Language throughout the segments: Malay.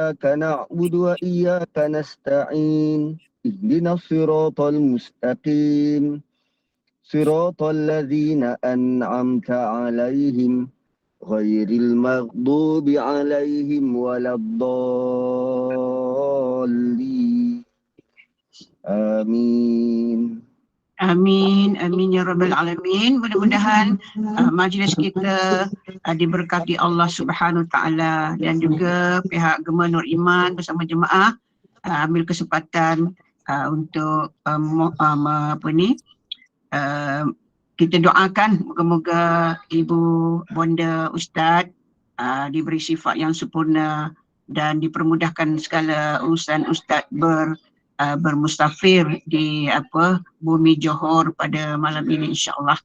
iyyaka na'budu wa iyyaka nasta'in. Ihdinas siratal mustaqim. Siratal ladzina an'amta 'alaihim ghairil maghdubi 'alaihim waladdallin. Amin. Amin, amin ya rabbal alamin. Mudah-mudahan majlis kita diberkati Allah Subhanahu Wa Taala dan juga pihak Gema Nur Iman bersama jemaah ambil kesempatan untuk kita doakan moga-moga Ibu Bonda Ustaz diberi sifat yang sempurna dan dipermudahkan segala urusan Ustaz bermustafir di bumi Johor pada malam ini insya-Allah.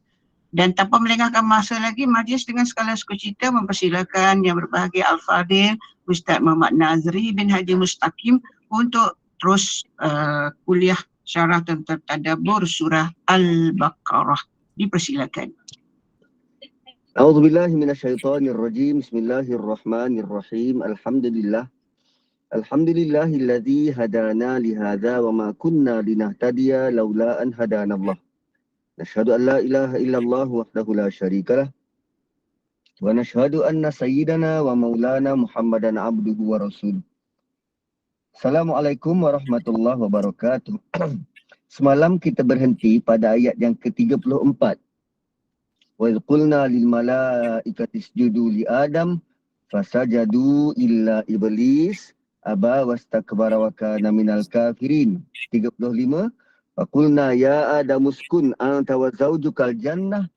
Dan tanpa melengahkan masa lagi, majlis dengan segala sukacita mempersilakan yang berbahagia Al-Fadhil Ustaz Muhammad Nazri bin Haji Mustaqim untuk terus kuliah syarah tentang tadabbur surah Al-Baqarah. Dipersilakan. A'udzubillahi minasyaitonirrajim. Bismillahirrahmanirrahim. Alhamdulillahilladzi hadana lihadza wa ma kunna linahtadiya laula an hadanallah. Nashhadu an la ilaha illallah wahdahu la syarikalah wa nashhadu anna sayyidana wa maulana Muhammadan abduhu wa rasuluh. Assalamualaikum warahmatullahi wabarakatuh. Semalam kita berhenti pada ayat yang ke-34. Wa idh qulna lil malaikati isjudu li Adam fasajadu illa iblis aba wastakbara wa kana minal kafirin. 35. Wa qulna ya Adam uskun anta wa zawjukal jannah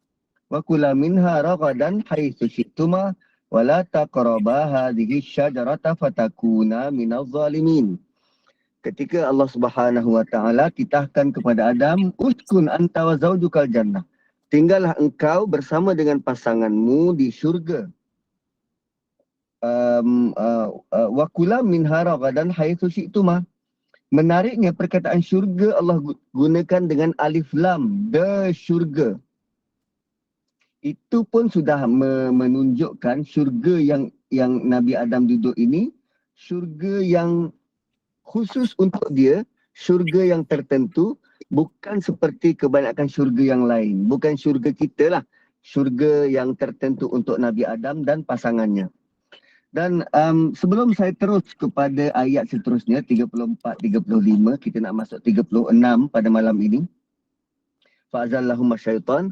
wa kula minha ragadan haitsu syi'tuma wa la taqraba hadhihi syajarata fatakuna minaz zalimin. Ketika Allah Subhanahu wa taala titahkan kepada Adam, uskun anta wa zawjukal jannah. Tinggallah engkau bersama dengan pasanganmu di syurga. Wa kula minha ragadan haitsu syi'tuma. Menariknya perkataan syurga Allah gunakan dengan alif lam, the syurga. Itu pun sudah menunjukkan syurga yang Nabi Adam duduk ini syurga yang khusus untuk dia, syurga yang tertentu, bukan seperti kebanyakan syurga yang lain. Bukan syurga kita lah, syurga yang tertentu untuk Nabi Adam dan pasangannya. Dan sebelum saya terus kepada ayat seterusnya, 34-35, kita nak masuk 36 pada malam ini. Fa'azallahumma syaitan.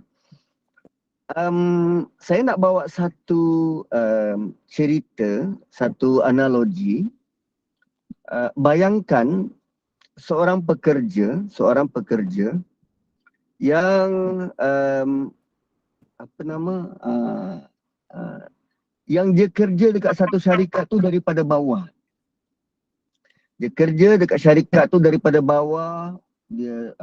Saya nak bawa satu cerita, satu analogi. Bayangkan seorang pekerja yang yang dia kerja dekat satu syarikat tu daripada bawah. Dia kerja dekat syarikat tu daripada bawah, dia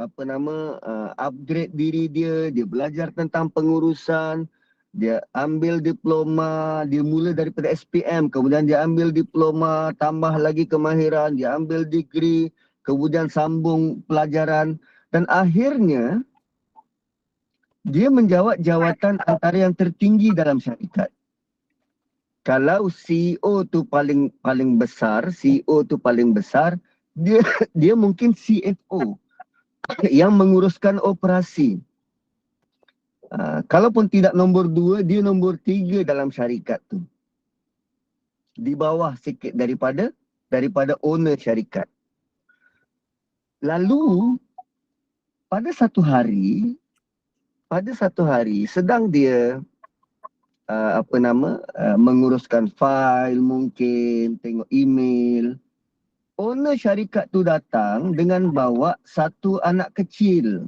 upgrade diri dia, dia belajar tentang pengurusan, dia ambil diploma, dia mula daripada SPM, kemudian dia ambil diploma, tambah lagi kemahiran, dia ambil degree, kemudian sambung pelajaran dan akhirnya dia menjawat jawatan antara yang tertinggi dalam syarikat. Kalau CEO tu paling besar, dia mungkin CFO yang menguruskan operasi. Kalaupun tidak nombor 2, dia nombor 3 dalam syarikat tu. Di bawah sikit daripada owner syarikat. Lalu pada satu hari sedang dia menguruskan fail, mungkin tengok email. Owner syarikat tu datang dengan bawa satu anak kecil.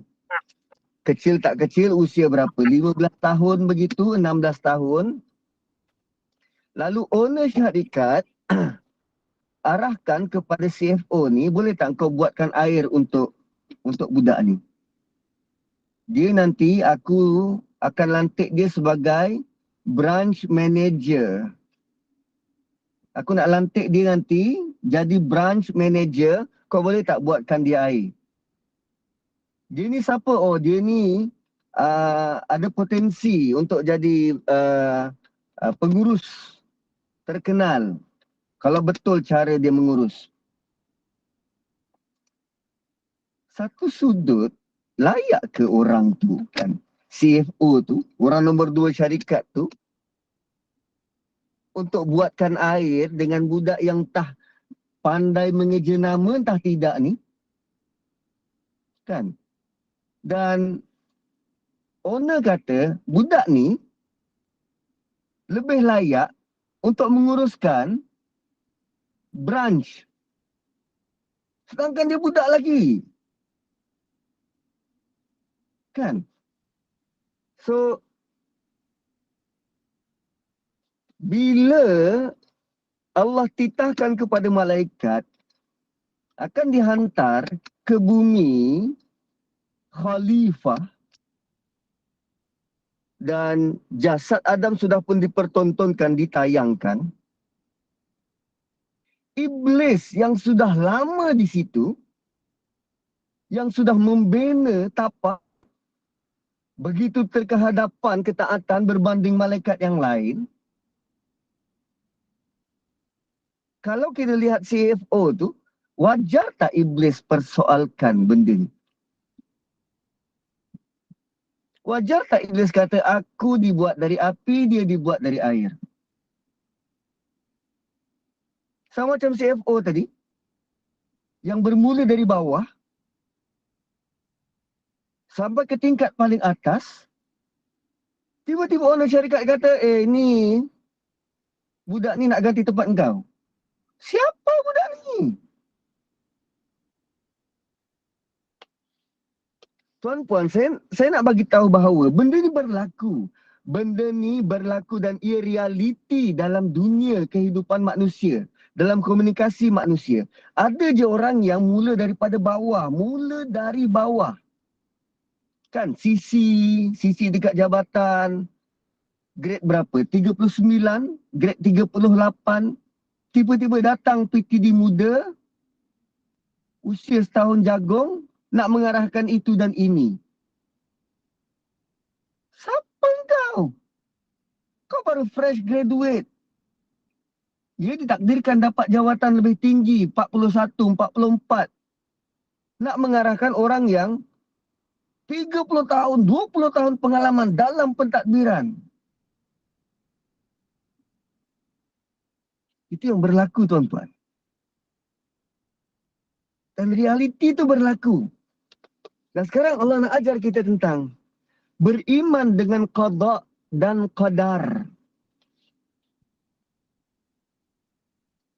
Kecil tak kecil, usia berapa? 15 tahun begitu, 16 tahun. Lalu owner syarikat arahkan kepada CFO ni, boleh tak kau buatkan air untuk budak ni? Dia nanti aku akan lantik dia sebagai branch manager. Aku nak lantik dia nanti jadi branch manager, kau boleh tak buatkan dia air? Dia ni siapa? Oh, dia ni ada potensi untuk jadi pengurus terkenal. Kalau betul cara dia mengurus. Satu sudut, layak ke orang tu kan? CFO tu, orang nombor 2 syarikat tu, untuk buatkan air dengan budak yang tah pandai mengeja nama entah tidak ni. Kan? Dan owner kata, budak ni lebih layak untuk menguruskan branch. Sedangkan dia budak lagi. Kan? So, bila Allah titahkan kepada malaikat akan dihantar ke bumi khalifah dan jasad Adam sudah pun dipertontonkan, ditayangkan. Iblis yang sudah lama di situ, yang sudah membina tapak, begitu terkehadapan ketaatan berbanding malaikat yang lain. Kalau kita lihat CFO tu, wajar tak iblis persoalkan benda ni? Wajar tak iblis kata aku dibuat dari api, dia dibuat dari air? Sama macam CFO tadi, yang bermula dari bawah, sampai ke tingkat paling atas, tiba-tiba owner syarikat kata, ni, budak ni nak ganti tempat engkau. Siapa budak ni? Tuan-puan, saya nak bagi tahu bahawa benda ni berlaku. Benda ni berlaku dan ia realiti dalam dunia kehidupan manusia. Dalam komunikasi manusia. Ada je orang yang mula daripada bawah. Mula dari bawah. Kan, sisi dekat jabatan. Grade berapa? 39, grade 38. Tiba-tiba datang PTD muda. Usia setahun jagung. Nak mengarahkan itu dan ini. Siapa kau? Kau baru fresh graduate. Dia ditakdirkan dapat jawatan lebih tinggi, 41, 44. Nak mengarahkan orang yang 30 tahun, 20 tahun pengalaman dalam pentadbiran. Itu yang berlaku, tuan-tuan. Dan realiti itu berlaku. Dan sekarang Allah nak ajar kita tentang beriman dengan qada dan qadar.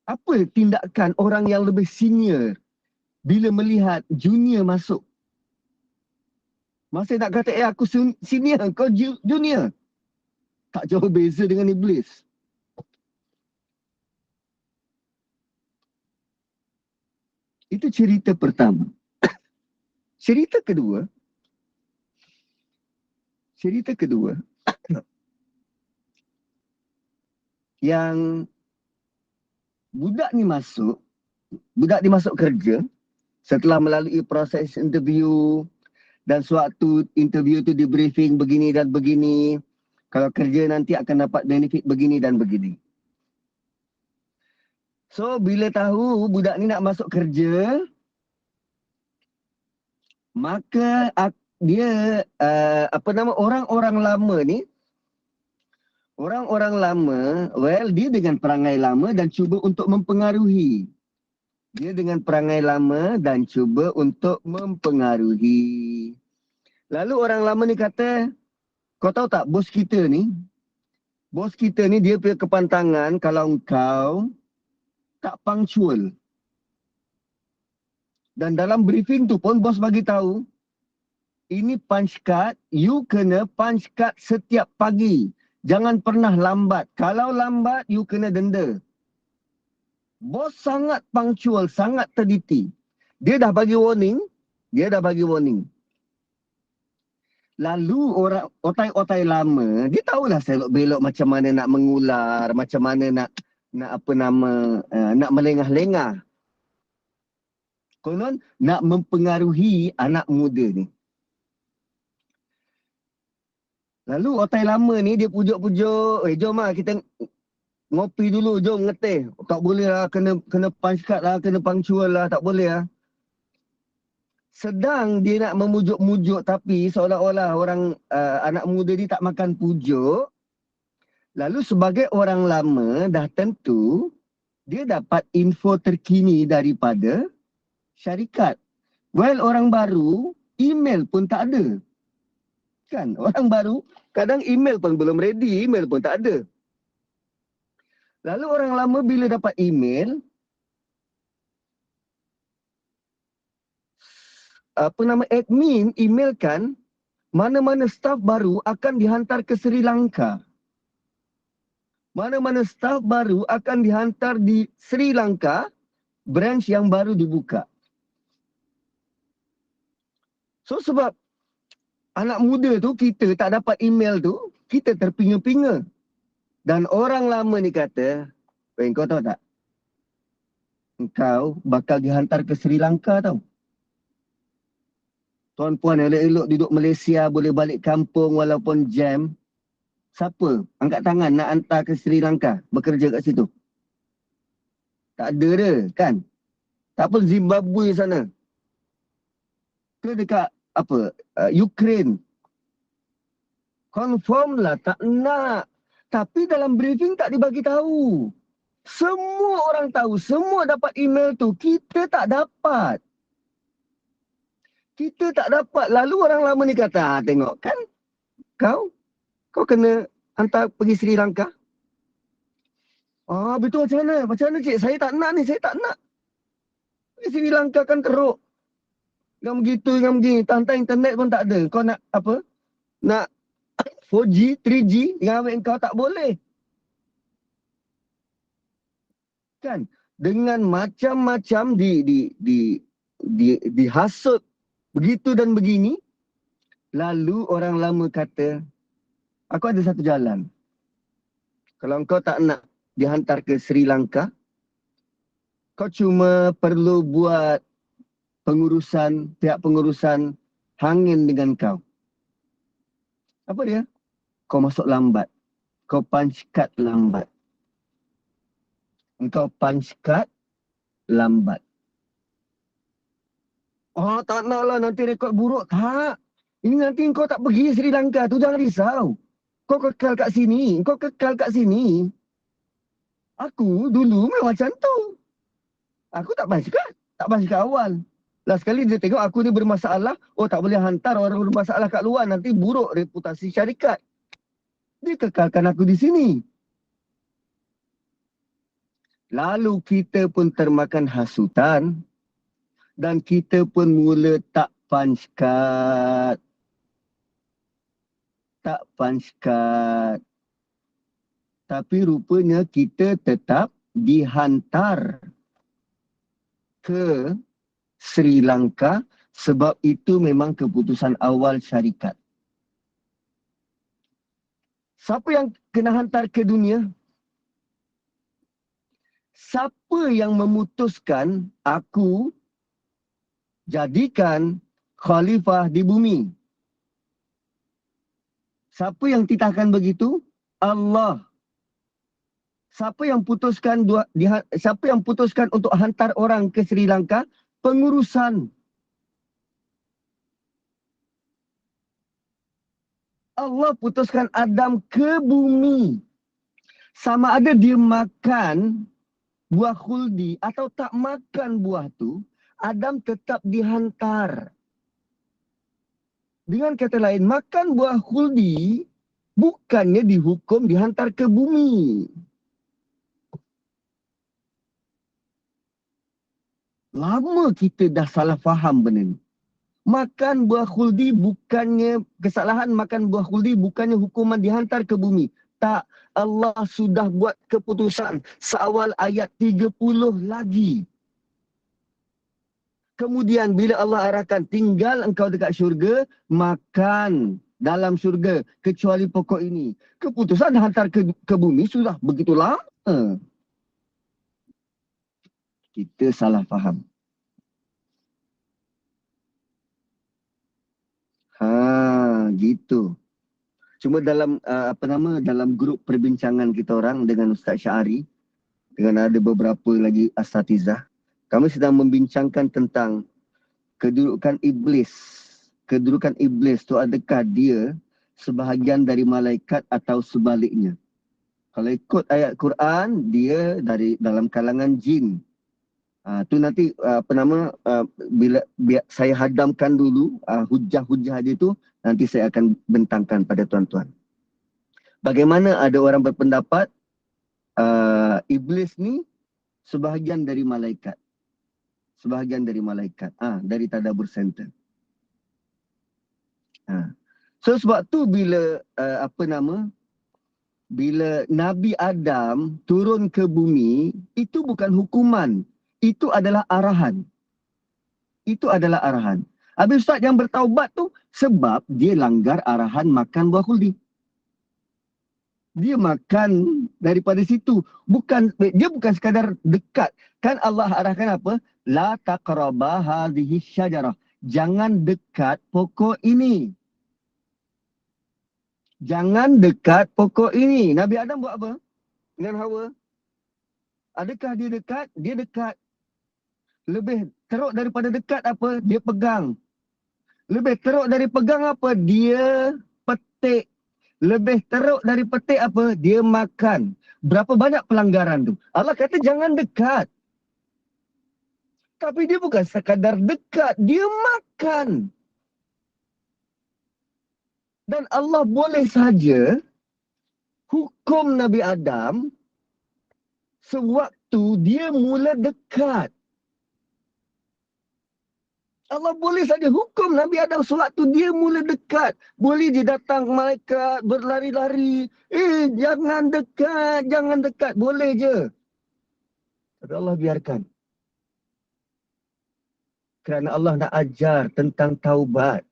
Apa tindakan orang yang lebih senior bila melihat junior masuk? Masih nak kata, aku senior, kau junior. Tak jauh beza dengan iblis. Itu cerita pertama. Cerita kedua, yang budak ni masuk kerja setelah melalui proses interview dan suatu interview tu di briefing begini dan begini. Kalau kerja nanti akan dapat benefit begini dan begini. So bila tahu budak ni nak masuk kerja, maka dia orang-orang lama ni, dia dengan perangai lama dan cuba untuk mempengaruhi. Lalu orang lama ni kata, kau tahu tak bos kita ni dia punya kepantangan kalau engkau tak punctual. Dan dalam briefing tu pun bos bagi tahu, ini punch card, you kena punch card setiap pagi. Jangan pernah lambat. Kalau lambat, you kena denda. Bos sangat punctual, sangat teliti. Dia dah bagi warning. Lalu orang otai-otai lama, dia tahulah selok belok macam mana nak mengular, macam mana nak melengah-lengah. Konon nak mempengaruhi anak muda ni. Lalu otai lama ni dia pujuk-pujuk, jom lah Ngopi dulu, jom ngeteh. Tak boleh lah, kena punch card lah, kena punctual lah, tak boleh lah. Sedang dia nak memujuk-mujuk tapi seolah-olah orang anak muda ni tak makan pujuk. Lalu sebagai orang lama dah tentu dia dapat info terkini daripada syarikat. Well, orang baru email pun tak ada. Kan, orang baru kadang email pun belum ready, email pun tak ada. Lalu orang lama bila dapat email, admin emailkan mana-mana staf baru akan dihantar ke Sri Lanka. Mana-mana staf baru akan dihantar di Sri Lanka, branch yang baru dibuka. So sebab anak muda tu kita tak dapat email tu, kita terpinga-pinga. Dan orang lama ni kata, kau tahu tak? Engkau bakal dihantar ke Sri Lanka tau. Tuan-puan elok-elok duduk Malaysia boleh balik kampung walaupun jam. Siapa angkat tangan nak hantar ke Sri Lanka bekerja kat situ? Tak ada dia kan? Tak apa Zimbabwe sana. Ke dekat apa? Ukraine. Confirm lah tak nak. Tapi dalam briefing tak dibagi tahu. Semua orang tahu, semua dapat email tu. Kita tak dapat. Kita tak dapat. Lalu orang lama ni kata, tengok kan kau kena hantar pergi Sri Lanka. Betul macam mana? Macam mana cik? Saya tak nak ni, saya tak nak. Pergi Sri Lanka kan teruk. Yang begitu, yang begini. Hantar internet pun tak ada. Kau nak apa? Nak 4G, 3G dengan ambil kau tak boleh. Kan? Dengan macam-macam dihasut begitu dan begini. Lalu orang lama kata, aku ada satu jalan. Kalau kau tak nak dihantar ke Sri Lanka, kau cuma perlu buat pihak pengurusan hangin dengan kau. Apa dia? Kau masuk lambat. Kau punch card lambat. Engkau punch card lambat. Tak nak lah nanti rekod buruk. Tak. Ini nanti kau tak pergi Sri Lanka tu, jangan risau. Kau kekal kat sini. Kau kekal kat sini. Aku dulu memang macam tu. Aku tak punch card. Tak punch card awal. Last sekali dia tengok aku ni bermasalah. Tak boleh hantar orang bermasalah kat luar. Nanti buruk reputasi syarikat. Dia kekalkan aku di sini. Lalu kita pun termakan hasutan. Dan kita pun mula tak punch card. Tak punch card. Tapi rupanya kita tetap dihantar ke Sri Lanka sebab itu memang keputusan awal syarikat. Siapa yang kena hantar ke dunia? Siapa yang memutuskan aku jadikan khalifah di bumi? Siapa yang titahkan begitu? Allah. Siapa yang putuskan untuk hantar orang ke Sri Lanka? Pengurusan. Allah putuskan Adam ke bumi. Sama ada dia makan buah khuldi atau tak makan buah tu, Adam tetap dihantar. Dengan kata lain, makan buah khuldi bukannya dihukum dihantar ke bumi. Lama kita dah salah faham benda ni. Makan buah khuldi bukannya kesalahan, makan buah khuldi bukannya hukuman dihantar ke bumi. Tak, Allah sudah buat keputusan seawal ayat 30 lagi. Kemudian bila Allah arahkan tinggal engkau dekat syurga, makan dalam syurga kecuali pokok ini. Keputusan hantar ke bumi sudah begitu lama. Kita salah faham. Gitu. Cuma dalam dalam grup perbincangan kita orang dengan Ustaz Syari, dengan ada beberapa lagi asatizah, kami sedang membincangkan tentang kedudukan iblis. Kedudukan iblis tu, adakah dia sebahagian dari malaikat atau sebaliknya? Kalau ikut ayat Quran, dia dalam kalangan jin. Tu nanti bila saya hadamkan dulu hujah-hujah dia tu, nanti saya akan bentangkan pada tuan-tuan. Bagaimana ada orang berpendapat iblis ni sebahagian dari malaikat. Sebahagian dari malaikat. Dari Tadabbur Center. So sebab tu bila bila Nabi Adam turun ke bumi, itu bukan hukuman. Itu adalah arahan. Itu adalah arahan. Habis Ustaz yang bertaubat tu sebab dia langgar arahan makan buah khuldi. Dia makan daripada situ. Dia bukan sekadar dekat. Kan Allah arahkan apa? La taqraba hadhihi syajarah. Jangan dekat pokok ini. Jangan dekat pokok ini. Nabi Adam buat apa dengan Hawa? Adakah dia dekat? Dia dekat. Lebih teruk daripada dekat apa? Dia pegang. Lebih teruk dari pegang apa? Dia petik. Lebih teruk dari petik apa? Dia makan. Berapa banyak pelanggaran tu? Allah kata jangan dekat. Tapi dia bukan sekadar dekat. Dia makan. Dan Allah boleh saja hukum Nabi Adam sewaktu dia mula dekat. Allah boleh saja hukum Nabi Adam sewaktu dia mula dekat. Boleh dia datang malaikat berlari-lari. Jangan dekat, jangan dekat. Boleh je. Tapi Allah biarkan. Kerana Allah nak ajar tentang taubat.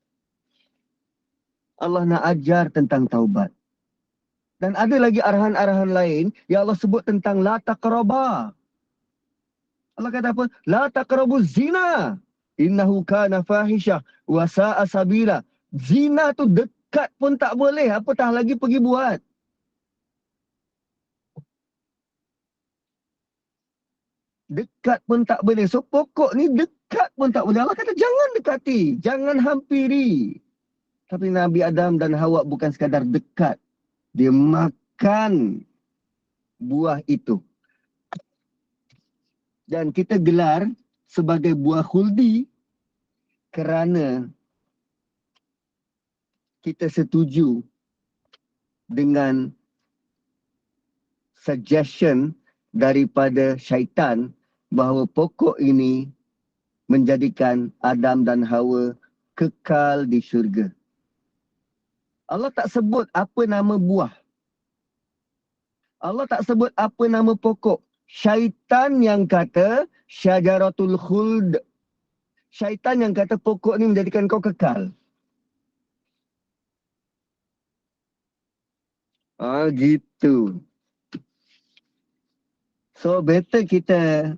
Allah nak ajar tentang taubat. Dan ada lagi arahan-arahan lain yang Allah sebut tentang la taqraba. Allah kata apa? La taqrabu zina. Innahu kana fahisyah wa sa'a sabila. Zina tu dekat pun tak boleh, apatah lagi pergi buat. Dekat pun tak boleh. So pokok ni dekat pun tak boleh. Allah kata jangan dekati, jangan hampiri. Tapi Nabi Adam dan Hawa bukan sekadar dekat. Dia makan buah itu. Dan kita gelar sebagai buah khuldi kerana kita setuju dengan suggestion daripada syaitan bahawa pokok ini menjadikan Adam dan Hawa kekal di syurga. Allah tak sebut apa nama buah. Allah tak sebut apa nama pokok. Syaitan yang kata syajaratul khuld. Syaitan yang kata pokok ni menjadikan kau kekal. Gitu. So better kita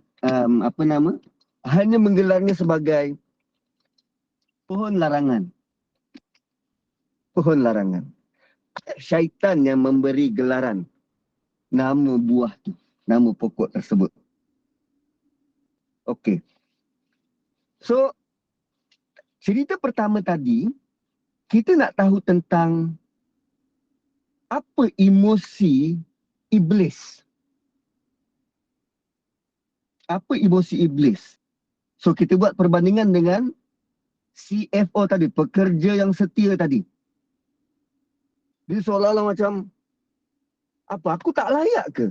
hanya menggelarnya sebagai pohon larangan. Pohon larangan. Syaitan yang memberi gelaran nama buah tu, nama pokok tersebut. Okey. So cerita pertama tadi kita nak tahu tentang apa emosi iblis. Apa emosi iblis? So kita buat perbandingan dengan CFO tadi, pekerja yang setia tadi. Dia seolah-olah macam, apa aku tak layak ke?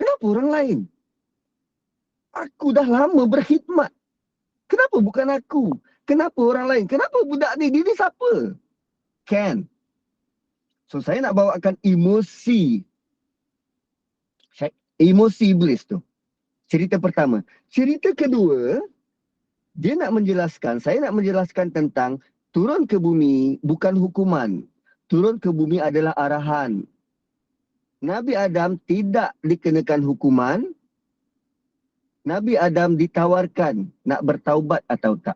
Kenapa orang lain? Aku dah lama berkhidmat. Kenapa bukan aku? Kenapa orang lain? Kenapa budak ni? Dia ni siapa? Can. So saya nak bawakan emosi. Emosi iblis tu. Cerita pertama. Cerita kedua, saya nak menjelaskan tentang turun ke bumi bukan hukuman. Turun ke bumi adalah arahan. Nabi Adam tidak dikenakan hukuman. Nabi Adam ditawarkan nak bertaubat atau tak.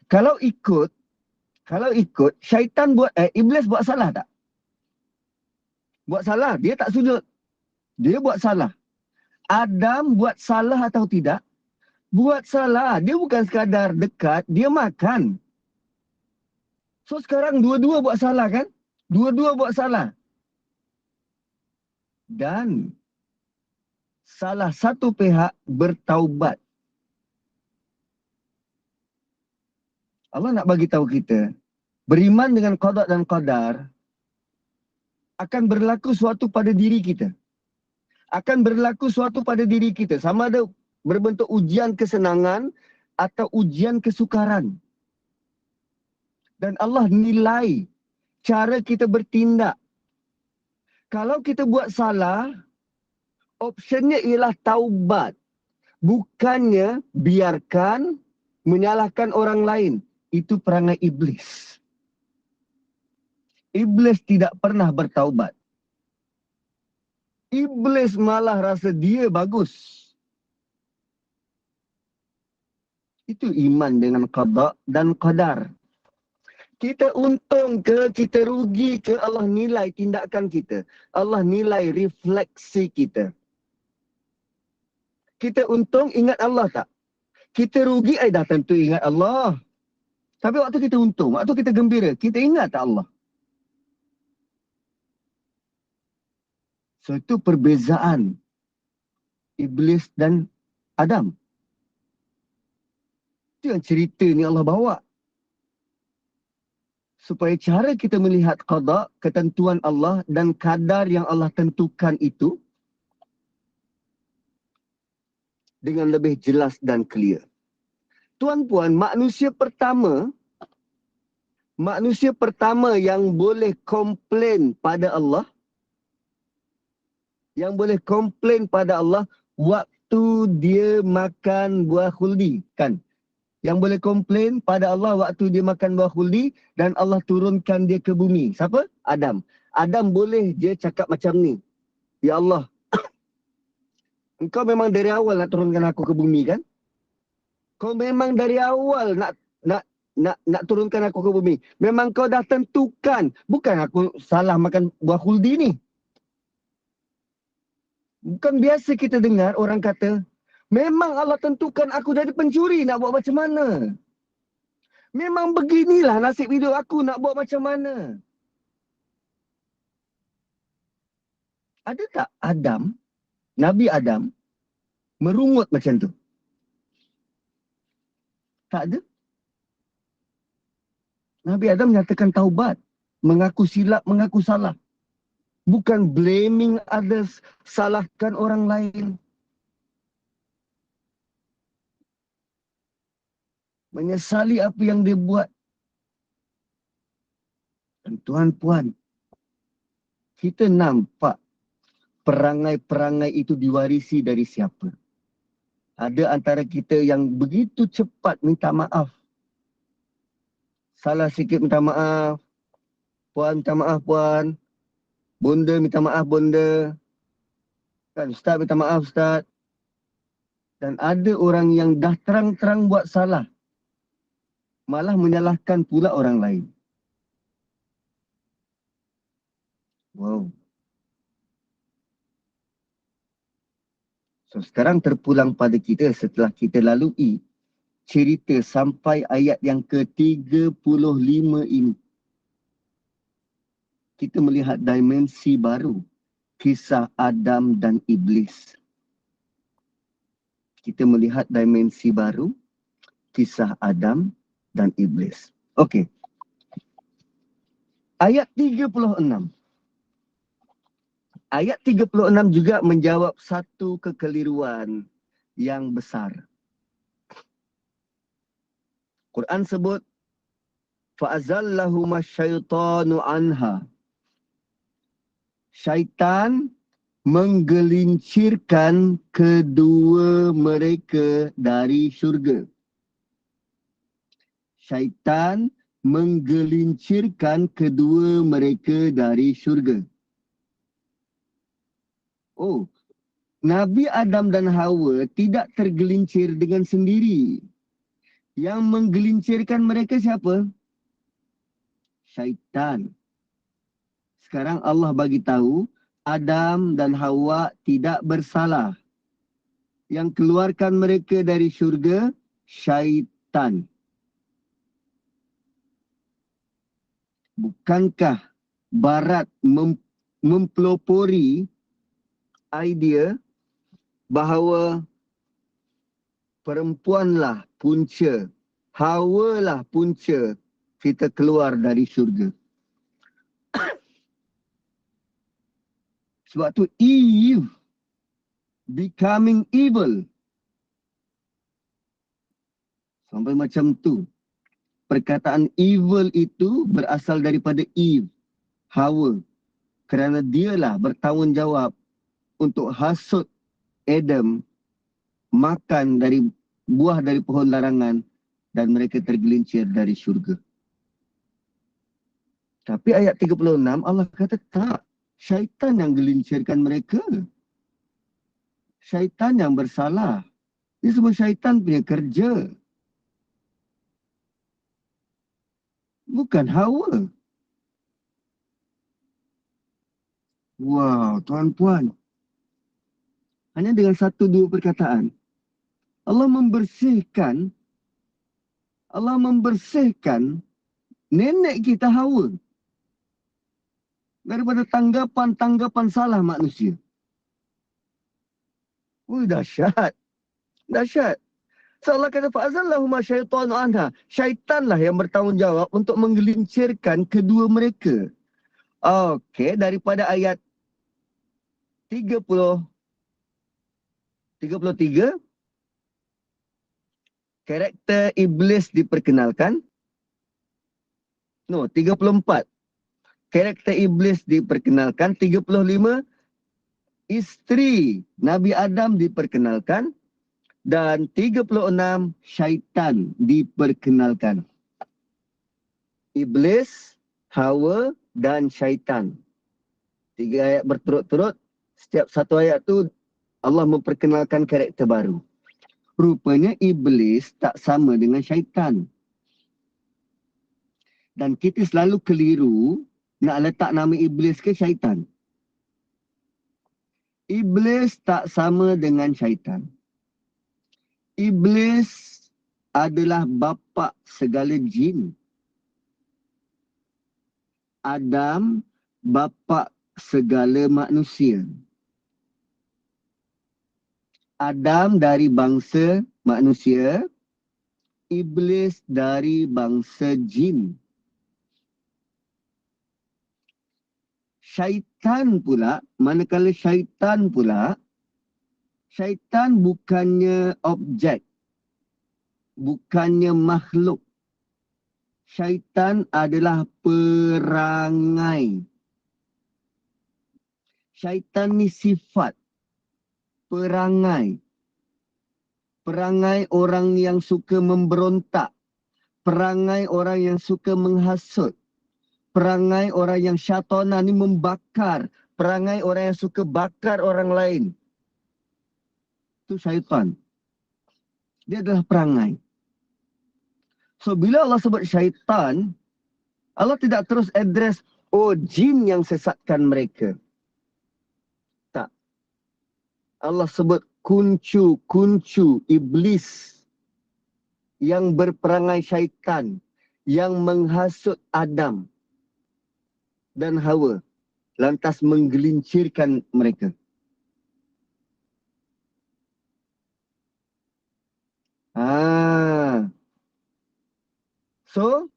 Kalau ikut syaitan iblis buat salah tak? Buat salah, dia tak sujud. Dia buat salah. Adam buat salah atau tidak? Buat salah. Dia bukan sekadar dekat, dia makan. So sekarang dua-dua buat salah kan? Dua-dua buat salah. Dan salah satu pihak bertaubat. Allah nak bagi tahu kita, beriman dengan qada dan qadar akan berlaku suatu pada diri kita. Akan berlaku suatu pada diri kita. Sama ada berbentuk ujian kesenangan atau ujian kesukaran. Dan Allah nilai cara kita bertindak. Kalau kita buat salah, optionnya ialah taubat. Bukannya biarkan menyalahkan orang lain. Itu perangai iblis. Iblis tidak pernah bertaubat. Iblis malah rasa dia bagus. Itu iman dengan qada dan qadar. Kita untung ke, kita rugi ke, Allah nilai tindakan kita. Allah nilai refleksi kita. Kita untung, ingat Allah tak? Kita rugi, dah tentu ingat Allah. Tapi waktu kita untung, waktu kita gembira, kita ingat tak Allah? So itu perbezaan Iblis dan Adam. Itu yang cerita ni Allah bawa. Supaya cara kita melihat qada, ketentuan Allah dan kadar yang Allah tentukan itu dengan lebih jelas dan clear. Tuan-puan, manusia pertama yang boleh komplain pada Allah, waktu dia makan buah khuldi, kan? Yang boleh komplain pada Allah waktu dia makan buah khuldi dan Allah turunkan dia ke bumi. Siapa? Adam. Adam boleh dia cakap macam ni. Ya Allah, engkau memang dari awal nak turunkan aku ke bumi kan? Kau memang dari awal nak turunkan aku ke bumi. Memang kau dah tentukan. Bukan aku salah makan buah khuldi ni. Bukan biasa kita dengar orang kata, memang Allah tentukan aku jadi pencuri, nak buat macam mana? Memang beginilah nasib hidup aku, nak buat macam mana? Ada tak Adam, Nabi Adam, merungut macam tu? Tak ada. Nabi Adam nyatakan taubat, mengaku silap, mengaku salah. Bukan blaming others, salahkan orang lain. Menyesali apa yang dia buat. Dan tuan-puan, kita nampak perangai-perangai itu diwarisi dari siapa? Ada antara kita yang begitu cepat minta maaf. Salah sikit minta maaf. Puan minta maaf puan. Bonda minta maaf bonda. Kan Ustaz minta maaf Ustaz. Dan ada orang yang dah terang-terang buat salah, malah menyalahkan pula orang lain. Wow. So sekarang terpulang pada kita setelah kita lalui cerita sampai ayat yang ke-35 ini. Kita melihat dimensi baru, kisah Adam dan Iblis. Kita melihat dimensi baru, kisah Adam dan Iblis. Okey. Ayat 36. Ayat 36 juga menjawab satu kekeliruan yang besar. Quran sebut, فَأَزَلَّهُمَا الشَّيْطَانُ عَنْهَا. Syaitan menggelincirkan kedua mereka dari syurga. Syaitan menggelincirkan kedua mereka dari syurga. Oh, Nabi Adam dan Hawa tidak tergelincir dengan sendiri. Yang menggelincirkan mereka siapa? Syaitan. Sekarang Allah bagi tahu Adam dan Hawa tidak bersalah. Yang keluarkan mereka dari syurga, syaitan. Bukankah Barat mempelopori idea bahawa perempuanlah punca, Hawa lah punca kita keluar dari syurga. Sebab tu Eve becoming evil. Sampai macam tu. Perkataan evil itu berasal daripada Eve, Hawa. Kerana dialah bertanggungjawab untuk hasut Adam makan dari buah dari pohon larangan dan mereka tergelincir dari syurga. Tapi ayat 36 Allah kata tak. Syaitan yang gelincirkan mereka. Syaitan yang bersalah. Ini semua syaitan punya kerja. Bukan Hawa. Wow, tuan-puan. Hanya dengan satu dua perkataan. Allah membersihkan nenek kita Hawa daripada tanggapan-tanggapan salah manusia. Dahsyat. Dahsyat. So Allah kata fa'azallahuma syaitanu anha. Syaitanlah yang bertanggungjawab untuk menggelincirkan kedua mereka. Okey, daripada ayat 33 karakter iblis diperkenalkan. 34 karakter iblis diperkenalkan. 35 isteri Nabi Adam diperkenalkan. Dan 36 syaitan diperkenalkan. Iblis, Hawa dan syaitan. 3 ayat berturut-turut. Setiap satu ayat tu Allah memperkenalkan karakter baru. Rupanya iblis tak sama dengan syaitan. Dan kita selalu keliru nak letak nama iblis ke syaitan. Iblis tak sama dengan syaitan. Iblis adalah bapa segala jin. Adam bapa segala manusia. Adam dari bangsa manusia, iblis dari bangsa jin. Syaitan pula, manakala syaitan pula, syaitan bukannya objek, bukannya makhluk. Syaitan adalah perangai. Syaitan ni sifat, perangai. Perangai orang yang suka memberontak. Perangai orang yang suka menghasut. Perangai orang yang syaitanah ni membakar. Perangai orang yang suka bakar orang lain. Itu syaitan. Dia adalah perangai. So bila Allah sebut syaitan, Allah tidak terus address, oh jin yang sesatkan mereka. Tak. Allah sebut kuncu iblis yang berperangai syaitan, yang menghasut Adam dan Hawa, lantas menggelincirkan mereka. So,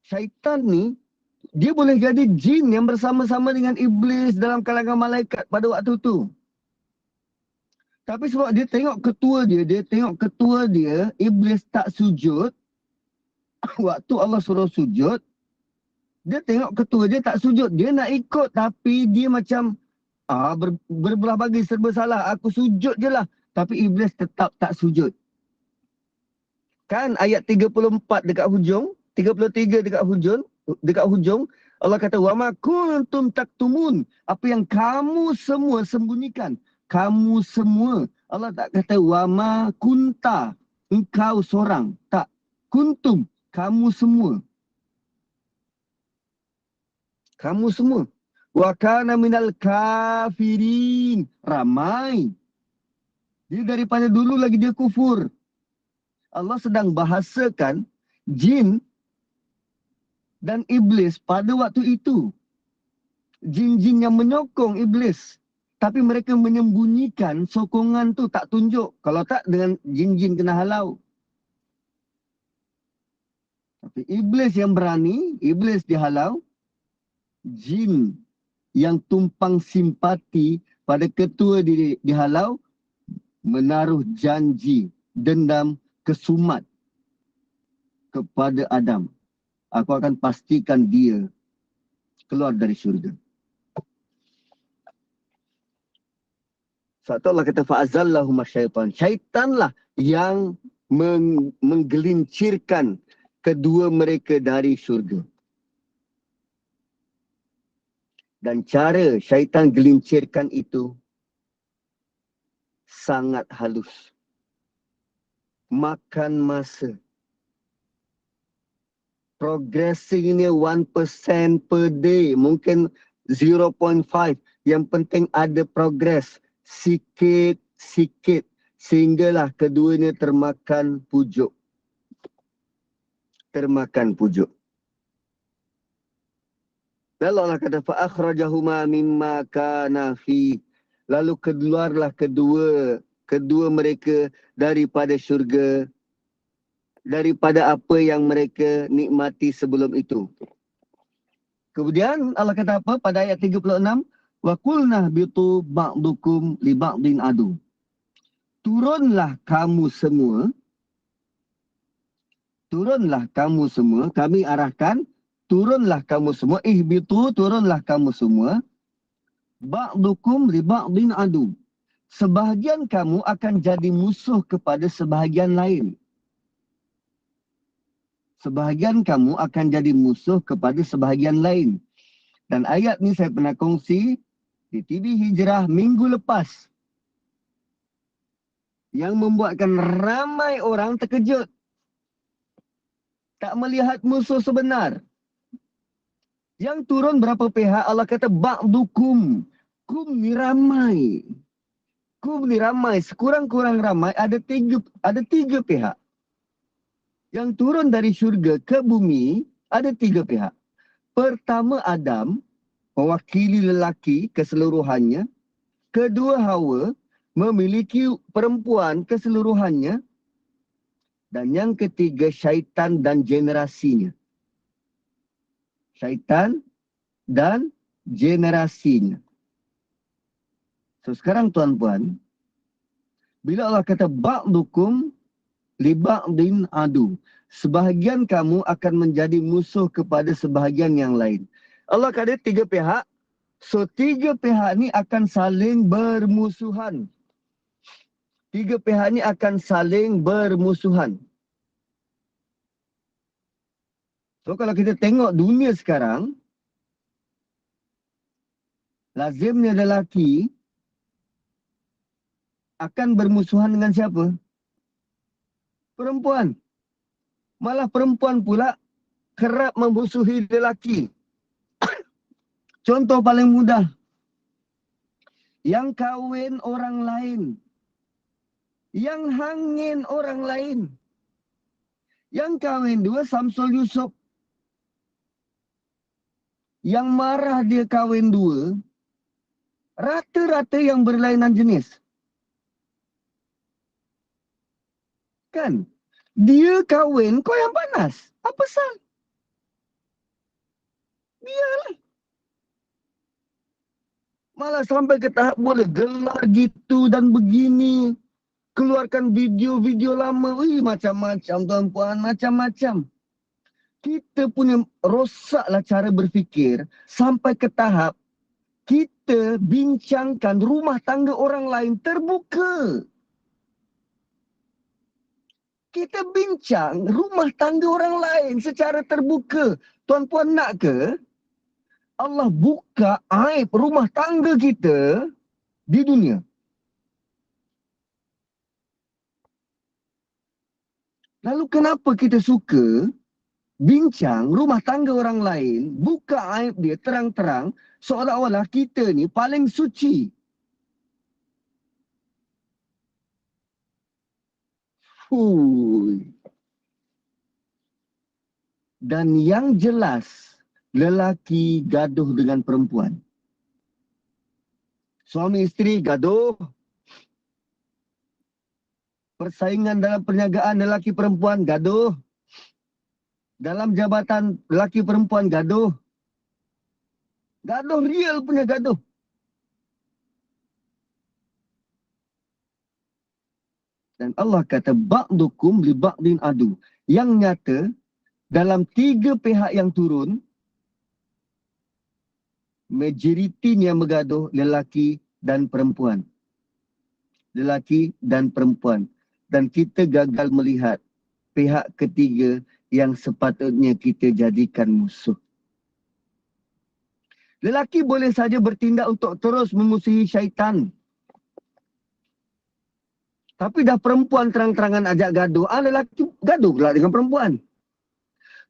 syaitan ni, dia boleh jadi jin yang bersama-sama dengan iblis dalam kalangan malaikat pada waktu tu. Tapi sebab dia tengok ketua dia, iblis tak sujud. Waktu Allah suruh sujud, dia tengok ketua dia tak sujud. Dia nak ikut tapi dia macam berbelah bagi serba salah. Aku sujud je lah. Tapi iblis tetap tak sujud. Kan ayat 34 dekat hujung, 33 dekat hujung, Allah kata wa ma kuntum taktumun, apa yang kamu semua sembunyikan. Kamu semua. Allah tak kata wa ma kunta, engkau seorang. Tak. Kuntum, kamu semua. Kamu semua. Wa kana minal kafirin. Ramai. Dia daripada dulu lagi dia kufur. Allah sedang bahasakan jin dan iblis pada waktu itu. Jin-jin yang menyokong iblis. Tapi mereka menyembunyikan sokongan tu, tak tunjuk. Kalau tak, dengan jin-jin kena halau. Tapi iblis yang berani, iblis dihalau. Jin yang tumpang simpati pada ketua dihalau, menaruh janji, dendam, kesumat kepada Adam. Aku akan pastikan dia keluar dari syurga. Sebab Allah kata fa'azallahum syaitan. Syaitanlah yang menggelincirkan kedua mereka dari syurga. Dan cara syaitan gelincirkan itu sangat halus. Makan masa. Progressingnya 1% per day. Mungkin 0.5. Yang penting ada progress. Sikit-sikit. Sehinggalah keduanya termakan pujuk. Termakan pujuk. Lalu Allah kata, فَأَخْرَجَهُمَا مِمَّا كَانَ فِيهِ. Lalu keluarlah kedua mereka daripada syurga. Daripada apa yang mereka nikmati sebelum itu. Kemudian Allah kata apa pada ayat 36? وَقُلْنَا بِطُوا بَعْضُكُمْ لِبَعْضٍ عَدُوٍ. Turunlah kamu semua, kami arahkan, turunlah kamu semua, ihbitu, turunlah kamu semua, ba'dukum li ba'din adu. Sebahagian kamu akan jadi musuh kepada sebahagian lain. Sebahagian kamu akan jadi musuh kepada sebahagian lain. Dan ayat ni saya pernah kongsi di TV Hijrah minggu lepas. Yang membuatkan ramai orang terkejut. Tak melihat musuh sebenar. Yang turun berapa pihak? Allah kata ba'dukum. Kum ni ramai. Kum ni ramai. Sekurang-kurang ramai ada tiga pihak. Yang turun dari syurga ke bumi ada tiga pihak. Pertama Adam, mewakili lelaki keseluruhannya. Kedua Hawa, memiliki perempuan keseluruhannya. Dan yang ketiga syaitan dan generasinya. Syaitan dan generasinya. So sekarang tuan-puan, bila Allah kata ba'dukum li ba'din adu, sebahagian kamu akan menjadi musuh kepada sebahagian yang lain. Allah kata tiga pihak, so tiga pihak ni akan saling bermusuhan. Tiga pihak ni akan saling bermusuhan. So kalau kita tengok dunia sekarang, lazimnya lelaki akan bermusuhan dengan siapa? Perempuan. Malah perempuan pula kerap memusuhi lelaki. Contoh paling mudah. Yang kahwin orang lain. Yang hangin orang lain. Yang kahwin dua Samsul Yusof. Yang marah dia kahwin dua. Rata-rata yang berlainan jenis. Kan? Dia kahwin, kau yang panas. Apa sal? Biarlah. Malah sampai ke tahap boleh gelar gitu dan begini. Keluarkan video-video lama. Wih, macam-macam tuan-puan, macam-macam. Kita punya rosaklah cara berfikir sampai ke tahap kita bincangkan rumah tangga orang lain terbuka. Kita bincang rumah tangga orang lain secara terbuka. Tuan-puan nak ke Allah buka aib rumah tangga kita di dunia? Lalu kenapa kita suka bincang rumah tangga orang lain, buka aib dia terang-terang, seolah-olah kita ni paling suci. Hui. Dan yang jelas, lelaki gaduh dengan perempuan. Suami isteri gaduh. Persaingan dalam perniagaan lelaki perempuan gaduh. Dalam jabatan lelaki perempuan gaduh. Gaduh, real punya gaduh. Dan Allah kata, ba'dukum li ba'din adu. Yang nyata, dalam 3 pihak yang turun, majoriti yang bergaduh lelaki dan perempuan. Lelaki dan perempuan. Dan kita gagal melihat pihak ketiga yang sepatutnya kita jadikan musuh. Lelaki boleh saja bertindak untuk terus memusuhi syaitan. Tapi dah perempuan terang-terangan ajak gaduh, lelaki gaduh pula dengan perempuan.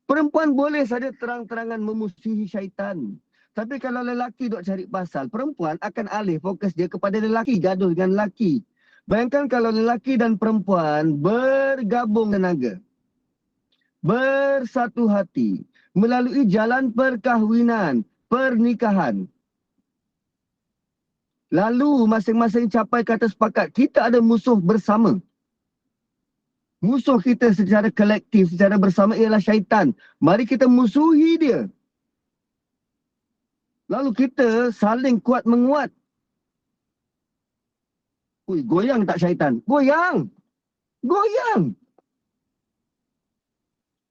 Perempuan boleh saja terang-terangan memusuhi syaitan. Tapi kalau lelaki duk cari pasal, perempuan akan alih fokus dia kepada lelaki, gaduh dengan lelaki. Bayangkan kalau lelaki dan perempuan bergabung tenaga, bersatu hati, melalui jalan perkahwinan, pernikahan. Lalu masing-masing capai kata sepakat, kita ada musuh bersama. Musuh kita secara kolektif, secara bersama ialah syaitan. Mari kita musuhi dia. Lalu kita saling kuat menguat. Ui, goyang tak syaitan? Goyang! Goyang!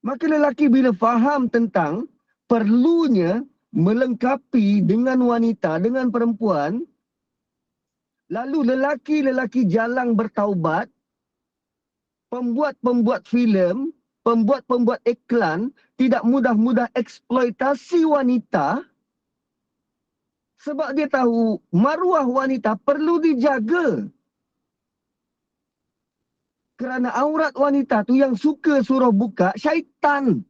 Maka lelaki bila faham tentang perlunya melengkapi dengan wanita, dengan perempuan, lalu lelaki-lelaki jalang bertaubat, pembuat-pembuat filem, pembuat-pembuat iklan, tidak mudah-mudah eksploitasi wanita, sebab dia tahu maruah wanita perlu dijaga. Kerana aurat wanita tu yang suka suruh buka syaitan.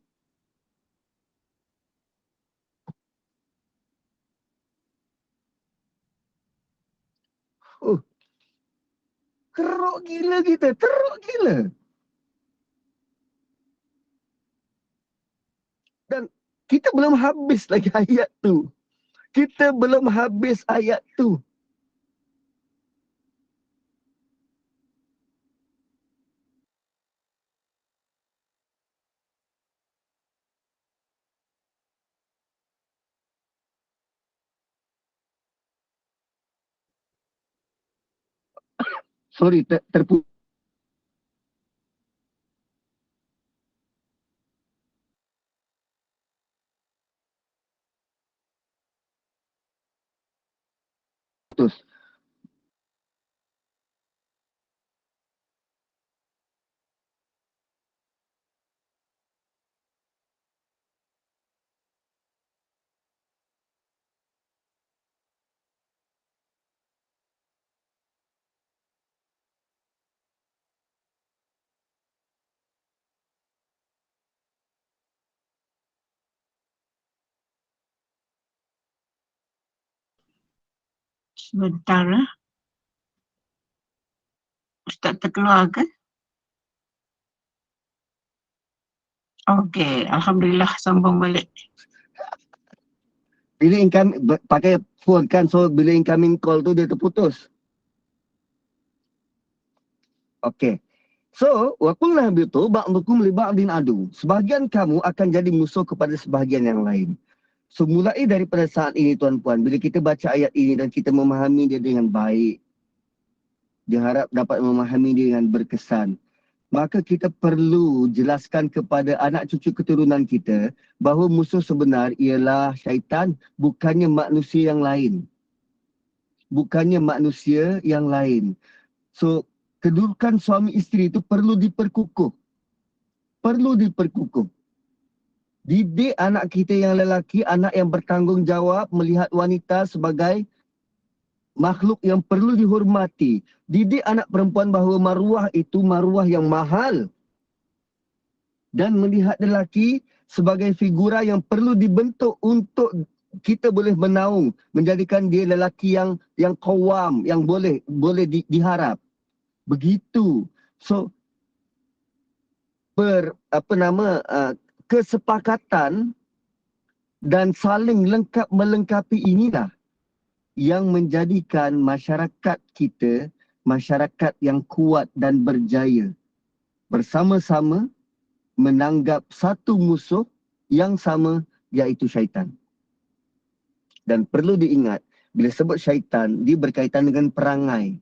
Teruk gila kita, teruk gila. Dan kita belum habis lagi ayat tu. Kita belum habis ayat tu. Sorry, terputus. Sebentar lah. Ustaz terkeluar kan? Okey, Alhamdulillah sambung balik. Bila incoming, pakai phone kan, so bila incoming call tu dia terputus. Okey. So, waqulna bitu ba'dukum li ba'din adu. Sebahagian kamu akan jadi musuh kepada sebahagian yang lain. So, mulai daripada saat ini tuan-puan, bila kita baca ayat ini dan kita memahami dia dengan baik, diharap dapat memahami dia dengan berkesan, maka kita perlu jelaskan kepada anak cucu keturunan kita bahawa musuh sebenar ialah syaitan, bukannya manusia yang lain. Bukannya manusia yang lain. So, kedudukan suami isteri itu perlu diperkukuh. Perlu diperkukuh. Didik anak kita yang lelaki, anak yang bertanggungjawab melihat wanita sebagai makhluk yang perlu dihormati. Didik anak perempuan bahawa maruah itu maruah yang mahal. Dan melihat lelaki sebagai figura yang perlu dibentuk untuk kita boleh menaung, menjadikan dia lelaki yang qawam, yang boleh diharap. Begitu. So kesepakatan dan saling melengkapi inilah yang menjadikan masyarakat kita masyarakat yang kuat dan berjaya, bersama-sama menanggap satu musuh yang sama, iaitu syaitan. Dan perlu diingat, bila sebut syaitan, dia berkaitan dengan perangai.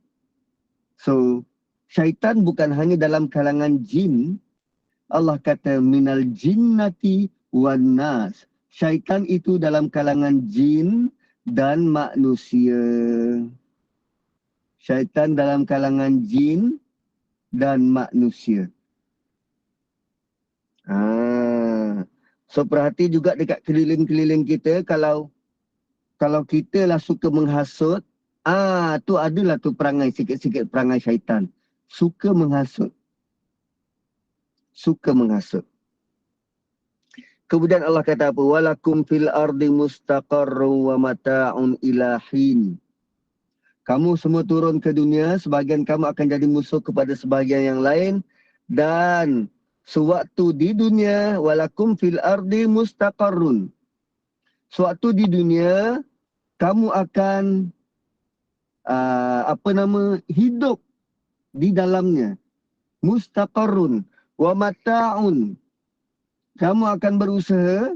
So, syaitan bukan hanya dalam kalangan jin. Allah kata minal jinnati wan nas. Syaitan itu dalam kalangan jin dan manusia. Syaitan dalam kalangan jin dan manusia. So perhati juga dekat keliling-keliling kita, kalau kita lah suka menghasut, tu adalah tu perangai, sikit-sikit perangai syaitan. Suka menghasut. Suka menghasut. Kemudian Allah kata apa? Walakum fil ardi mustaqarrun wa mata'un ila hin. Kamu semua turun ke dunia, sebahagian kamu akan jadi musuh kepada sebahagian yang lain, dan sewaktu di dunia, walakum fil ardi mustaqarrun. Sewaktu di dunia, kamu akan hidup di dalamnya. Mustaqarrun wa mata'un. Kamu akan berusaha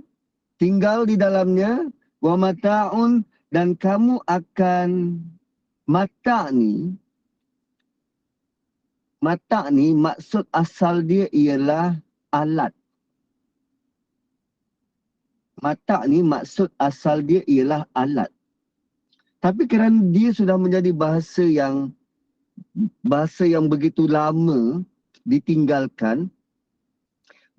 tinggal di dalamnya, wa mata'un, dan kamu akan mata' ni maksud asal dia ialah alat. Mata' ni maksud asal dia ialah alat. Tapi kerana dia sudah menjadi bahasa yang begitu lama ditinggalkan,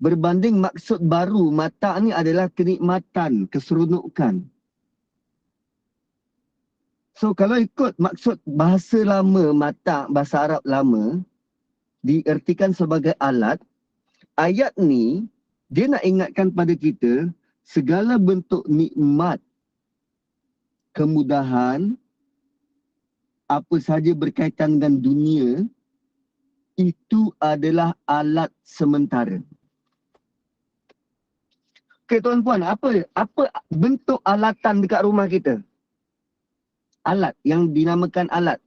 berbanding maksud baru, mata' ni adalah kenikmatan, keseronokan. So kalau ikut maksud bahasa lama, mata', bahasa Arab lama, diertikan sebagai alat, ayat ni dia nak ingatkan pada kita segala bentuk nikmat, kemudahan, apa sahaja berkaitan dengan dunia, itu adalah alat sementara. Okey tuan-puan, apa bentuk alatan dekat rumah kita? Alat yang dinamakan alat.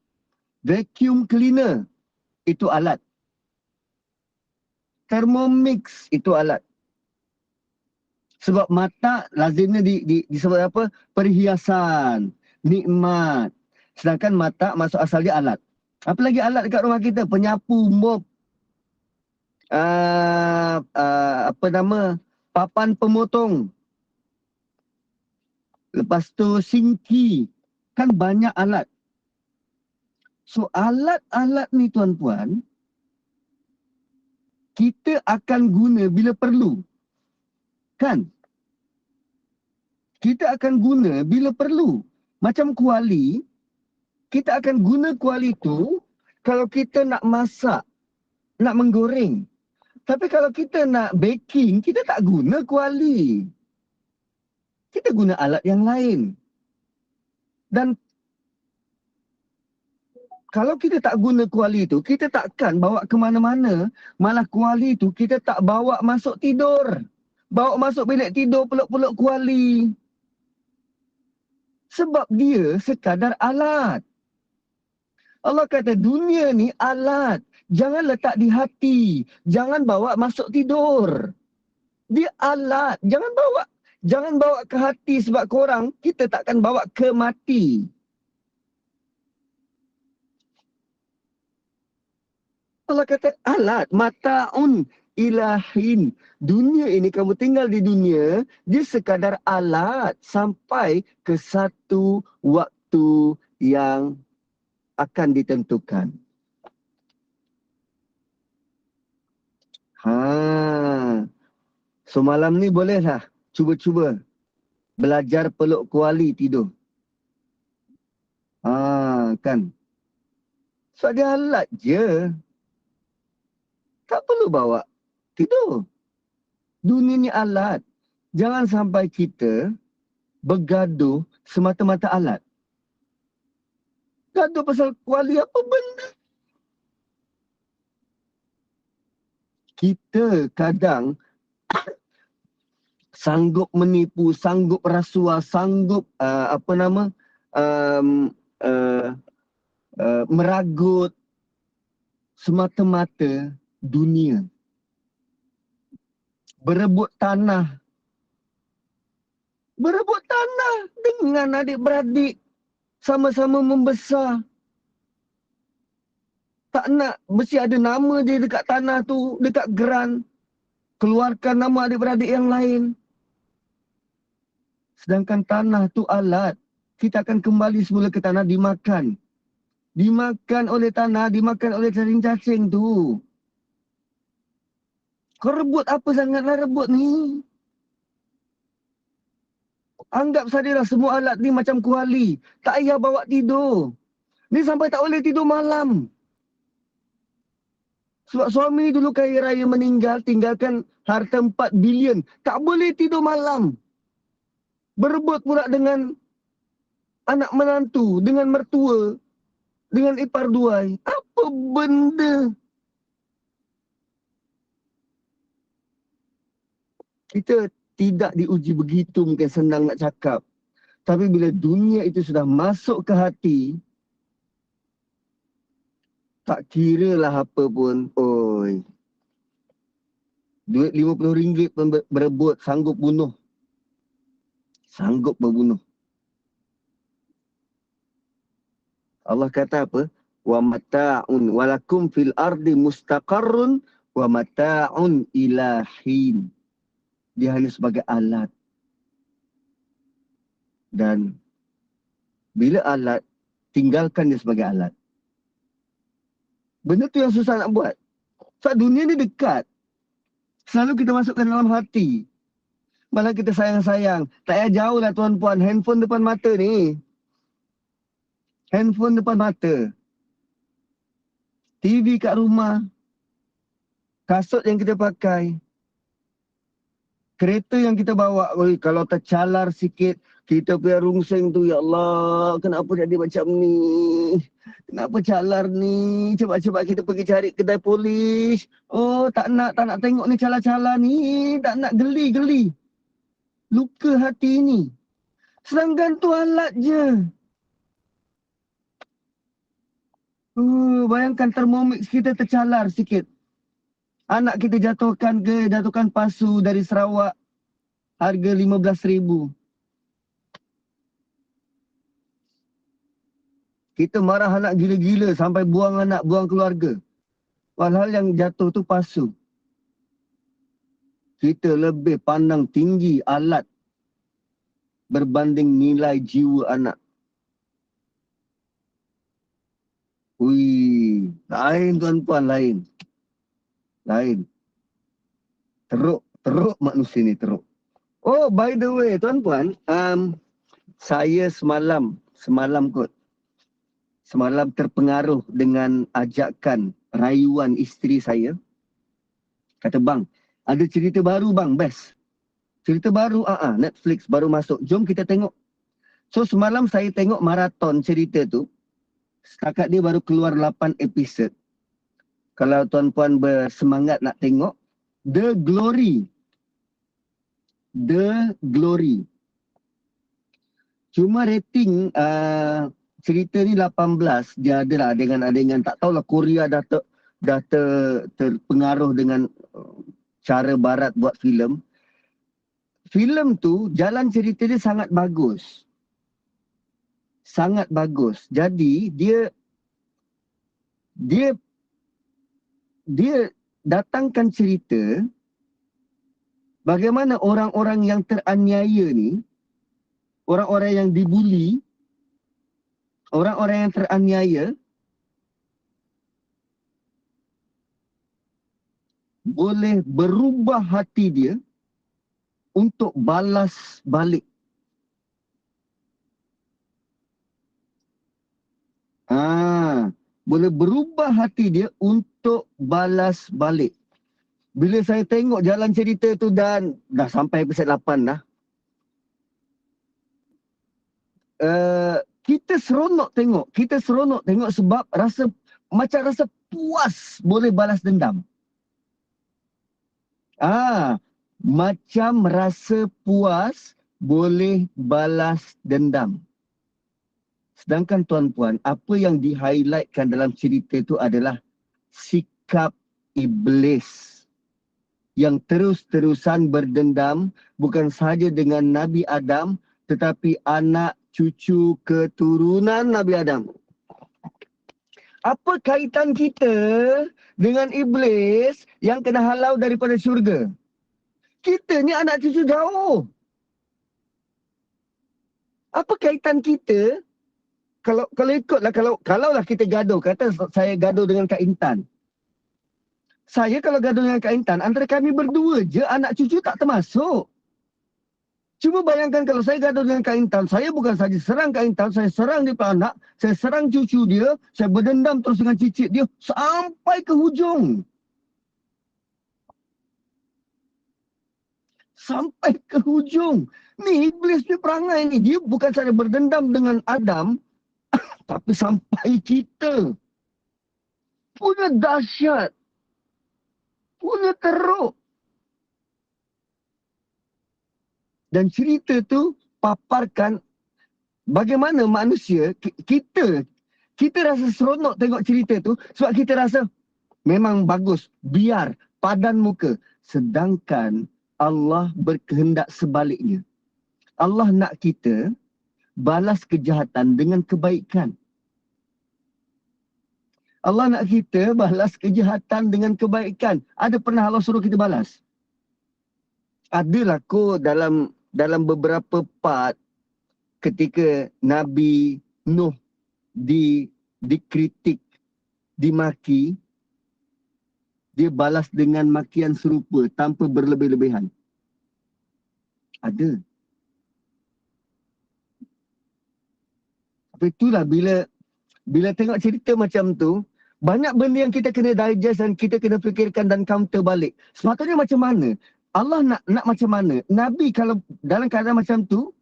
Vacuum cleaner, itu alat. Thermomix, itu alat. Sebab mata lazimnya disebut apa? Perhiasan, nikmat. Sedangkan mata maksud asal dia alat. Apa lagi alat dekat rumah kita? Penyapu, mop, papan pemotong. Lepas tu singki. Kan banyak alat. So alat-alat ni tuan-puan, kita akan guna bila perlu. Kan? Kita akan guna bila perlu. Macam kuali, kita akan guna kuali tu kalau kita nak masak, nak menggoreng. Tapi kalau kita nak baking, kita tak guna kuali. Kita guna alat yang lain. Dan kalau kita tak guna kuali tu, kita takkan bawa ke mana-mana. Malah kuali tu kita tak bawa masuk tidur. Bawa masuk bilik tidur, peluk-peluk kuali. Sebab dia sekadar alat. Allah kata dunia ni alat. Jangan letak di hati. Jangan bawa masuk tidur. Dia alat. Jangan bawa ke hati sebab korang kita takkan bawa ke mati. Allah kata alat, mata'un ilahin. Dunia ini, kamu tinggal di dunia, dia sekadar alat sampai ke satu waktu yang akan ditentukan. So malam ni bolehlah cuba-cuba belajar peluk kuali tidur. Kan. So dia alat je. Tak perlu bawa tidur. Dunia ni alat. Jangan sampai kita bergaduh semata-mata alat. Gaduh pasal kuali apa benda? Kita kadang sanggup menipu, sanggup rasuah, sanggup um, uh, meragut semata-mata dunia. Berebut tanah dengan adik-beradik, sama-sama membesar. Tak nak mesti ada nama dia dekat tanah tu, dekat geran. Keluarkan nama adik-beradik yang lain. Sedangkan tanah tu alat. Kita akan kembali semula ke tanah, dimakan. Dimakan oleh tanah, dimakan oleh cacing-cacing tu. Kau rebut apa sangatlah rebut ni? Anggap sajalah semua alat ni macam kuali. Tak payah bawa tidur. Ni sampai tak boleh tidur malam. Sebab suami dulu kaya raya meninggal, tinggalkan harta 4 bilion. Tak boleh tidur malam. Berebut pula dengan anak menantu, dengan mertua, dengan ipar duai. Apa benda? Kita tidak diuji begitu, mungkin senang nak cakap. Tapi bila dunia itu sudah masuk ke hati, tak kira lah apa pun. Oi, duit RM50 pun berebut, sanggup bunuh. Sanggup berbunuh. Allah kata apa? Wa mata'un walakum fil ardi mustaqarrun wa mata'un ilahin. Dia hanya sebagai alat. Dan bila alat, tinggalkan dia sebagai alat. Benda tu yang susah nak buat. Sebab dunia ni dekat. Selalu kita masukkan dalam hati. Malah kita sayang-sayang. Tak payah jauh lah tuan-puan. Handphone depan mata ni. Handphone depan mata. TV kat rumah. Kasut yang kita pakai. Kereta yang kita bawa. Kalau tercalar sikit. Kita punya rungsing tu. Ya Allah. Kenapa jadi macam ni? Kenapa calar ni? Cepat-cepat kita pergi cari kedai polis. Oh, tak nak tengok ni calar-calar ni. Tak nak geli. Luka hati ni. Sedangkan tu alat je. Bayangkan termomix kita tercalar sikit. Anak kita jatuhkan pasu dari Sarawak. Harga RM15,000. Kita marah anak gila-gila sampai buang anak, buang keluarga. Walhal yang jatuh tu pasu. Kita lebih pandang tinggi alat berbanding nilai jiwa anak. Lain tuan-puan, lain. Teruk manusia ni, teruk. Oh, by the way, tuan-puan, saya semalam terpengaruh dengan ajakan rayuan isteri saya. Kata, bang, ada cerita baru bang, best. Cerita baru, Netflix baru masuk. Jom kita tengok. So semalam saya tengok maraton cerita tu. Setakat dia baru keluar 8 episod. Kalau tuan-puan bersemangat nak tengok, The Glory. Cuma rating cerita ni 18. Dia adalah dengan tak tahulah Korea dah terpengaruh dengan cara barat buat filem. Filem tu jalan cerita dia sangat bagus. Jadi dia datangkan cerita bagaimana orang-orang yang teraniaya ni, orang-orang yang dibuli, orang-orang yang teraniaya boleh berubah hati dia untuk balas balik. Boleh berubah hati dia untuk balas balik. Bila saya tengok jalan cerita tu dan dah sampai episod 8 dah. Kita seronok tengok sebab macam rasa puas boleh balas dendam. Macam rasa puas boleh balas dendam. Sedangkan tuan-puan, apa yang di-highlightkan dalam cerita itu adalah sikap iblis yang terus-terusan berdendam bukan sahaja dengan Nabi Adam tetapi anak cucu keturunan Nabi Adam. Apa kaitan kita dengan iblis yang kena halau daripada syurga? Kita ni anak cucu jauh. Apa kaitan kita? Kalau ikutlah, kalaulah kita gaduh, kata saya gaduh dengan Kak Intan. Saya kalau gaduh dengan Kak Intan, antara kami berdua je, anak cucu tak termasuk. Cuma bayangkan kalau saya gaduh dengan Kak Intan, saya bukan saja serang Kak Intan, saya serang dia punya anak, saya serang cucu dia, saya berdendam terus dengan cicit dia sampai ke hujung. Sampai ke hujung. Ni iblis ni perangai ni, dia bukan saja berdendam dengan Adam, tapi sampai kita. Punya dahsyat. Punya teruk. Dan cerita tu paparkan bagaimana manusia, kita rasa seronok tengok cerita tu sebab kita rasa memang bagus, biar, padan muka. Sedangkan Allah berkehendak sebaliknya. Allah nak kita balas kejahatan dengan kebaikan. Allah nak kita balas kejahatan dengan kebaikan. Ada pernah Allah suruh kita balas? Adalah kot dalam beberapa part ketika Nabi Nuh dikritik, dimaki, dia balas dengan makian serupa tanpa berlebih-lebihan. Ada. Tapi itulah bila tengok cerita macam tu, banyak benda yang kita kena digest dan kita kena fikirkan dan counter balik. Sepatutnya macam mana? Allah nak macam mana? Nabi kalau dalam keadaan macam tu,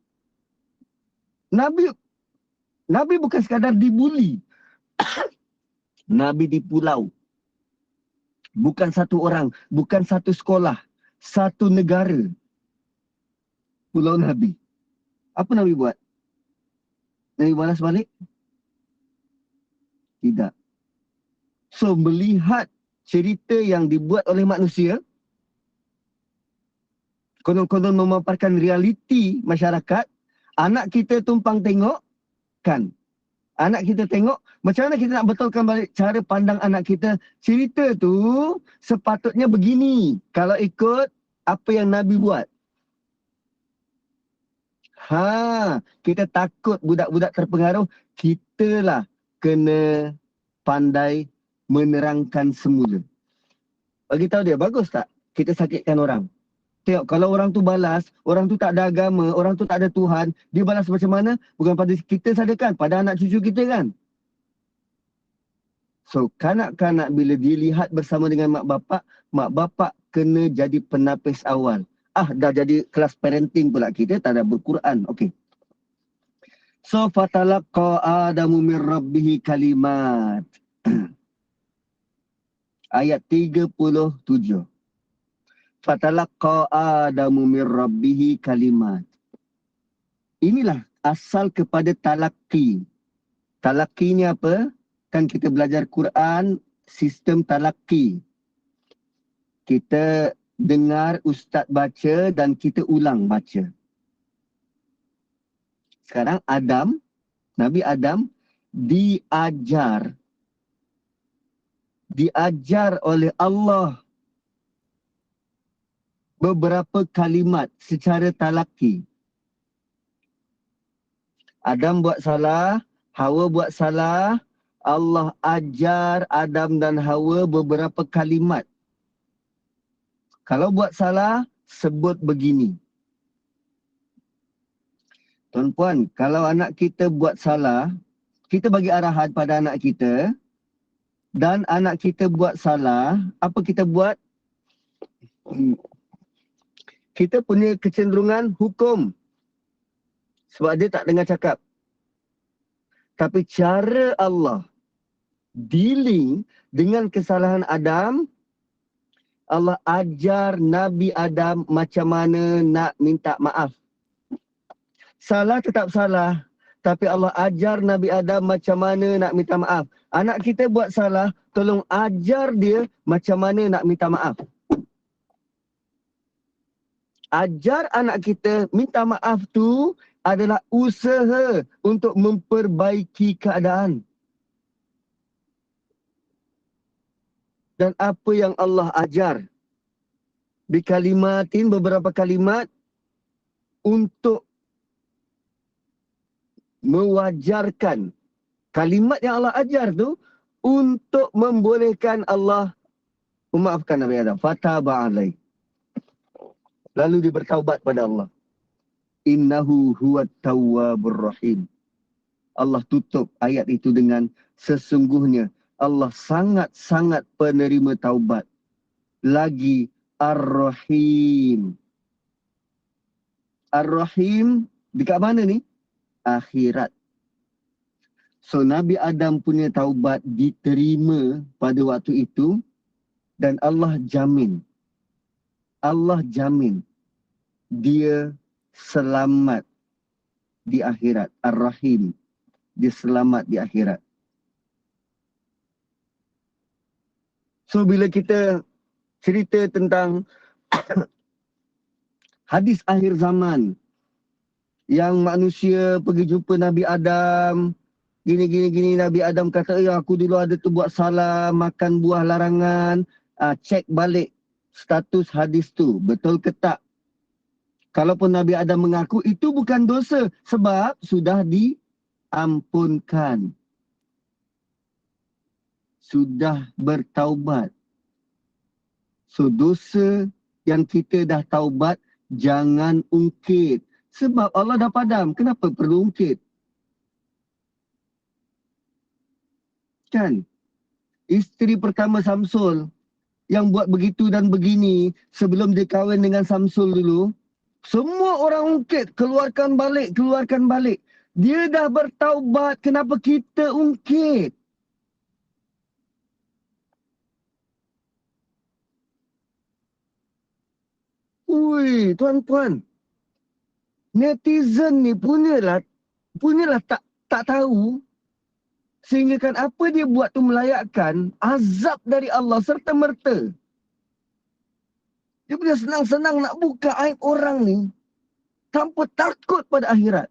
Nabi bukan sekadar dibuli. Nabi di pulau. Bukan satu orang, bukan satu sekolah, satu negara. Pulau Nabi. Apa Nabi buat? Nabi balas balik? Tidak. So, melihat cerita yang dibuat oleh manusia, konon-konon memaparkan realiti masyarakat, anak kita tumpang tengok, kan? Anak kita tengok, macam mana kita nak betulkan balik cara pandang anak kita. Cerita tu sepatutnya begini, kalau ikut apa yang Nabi buat. Kita takut budak-budak terpengaruh, kitalah kena pandai menerangkan semula. Bagi tahu dia, bagus tak kita sakitkan orang? Tengok, kalau orang tu balas, orang tu tak ada agama, orang tu tak ada Tuhan, dia balas macam mana? Bukan pada kita saja kan, pada anak cucu kita kan? So, kanak-kanak bila dilihat bersama dengan mak bapak kena jadi penapis awal. Dah jadi kelas parenting pula kita, tak ada berquran. Okey. So, fatalaqa Adamu min rabbihi kalimat. Ayat 37. Fatalaqa Adamu min rabbihi kalimat. Inilah asal kepada talaqi. Talaqi ni apa? Kan kita belajar Quran, sistem talaqi. Kita dengar ustaz baca dan kita ulang baca. Sekarang Nabi Adam diajar oleh Allah beberapa kalimat secara talaqi. Adam buat salah, Hawa buat salah, Allah ajar Adam dan Hawa beberapa kalimat. Kalau buat salah, sebut begini. Tuan-puan, kalau anak kita buat salah, kita bagi arahan pada anak kita, dan anak kita buat salah, apa kita buat? Kita punya kecenderungan hukum. Sebab dia tak dengar cakap. Tapi cara Allah dealing dengan kesalahan Adam, Allah ajar Nabi Adam macam mana nak minta maaf. Salah tetap salah. Tapi Allah ajar Nabi Adam macam mana nak minta maaf. Anak kita buat salah, tolong ajar dia macam mana nak minta maaf. Ajar anak kita minta maaf tu adalah usaha untuk memperbaiki keadaan. Dan apa yang Allah ajar. Bikalimatin, beberapa kalimat untuk mewajarkan kalimat yang Allah ajar tu untuk membolehkan Allah memaafkan Nabi Adam. Fataba alaih. Lalu dia bertaubat pada Allah. Innahu huwat tawwabur rahim. Allah tutup ayat itu dengan sesungguhnya Allah sangat-sangat penerima taubat. Lagi Ar-Rahim. Ar-Rahim dekat mana ni? Akhirat. So Nabi Adam punya taubat diterima pada waktu itu dan Allah jamin. Allah jamin dia selamat di akhirat. Ar-Rahim. Dia selamat di akhirat. So bila kita cerita tentang hadis akhir zaman yang manusia pergi jumpa Nabi Adam, gini Nabi Adam kata, ya aku dulu ada tu buat salah, makan buah larangan. Cek balik status hadis tu, betul ke tak? Kalaupun Nabi Adam mengaku itu bukan dosa sebab sudah diampunkan. Sudah bertaubat. So dosa yang kita dah taubat jangan ungkit. Sebab Allah dah padam, kenapa perlu ungkit? Kan? Isteri pertama Samsul yang buat begitu dan begini sebelum dia kahwin dengan Samsul dulu, semua orang ungkit, keluarkan balik. Dia dah bertaubat, kenapa kita ungkit? Ui, tuan-tuan. Netizen ni punyalah tak tahu. Sehingga kan apa dia buat tu melayakkan azab dari Allah serta merta. Dia punya senang-senang nak buka aib orang ni tanpa takut pada akhirat.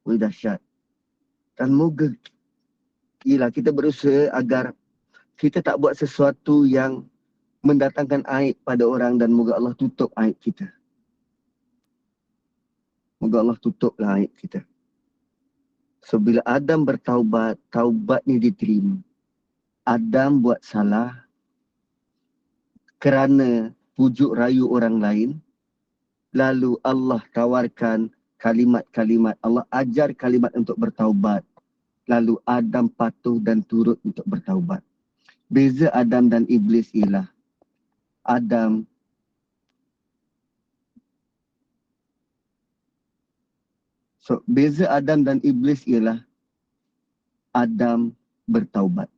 Wih dahsyat. Dan moga kita berusaha agar kita tak buat sesuatu yang mendatangkan aib pada orang dan moga Allah tutup aib kita. Moga Allah tutuplah aib kita. So bila Adam bertaubat, taubat ni diterima. Adam buat salah kerana pujuk rayu orang lain. Lalu Allah tawarkan kalimat-kalimat. Allah ajar kalimat untuk bertaubat. Lalu Adam patuh dan turut untuk bertaubat. Beza Adam dan Iblis ialah Adam beza Adam dan Iblis ialah Adam bertaubat.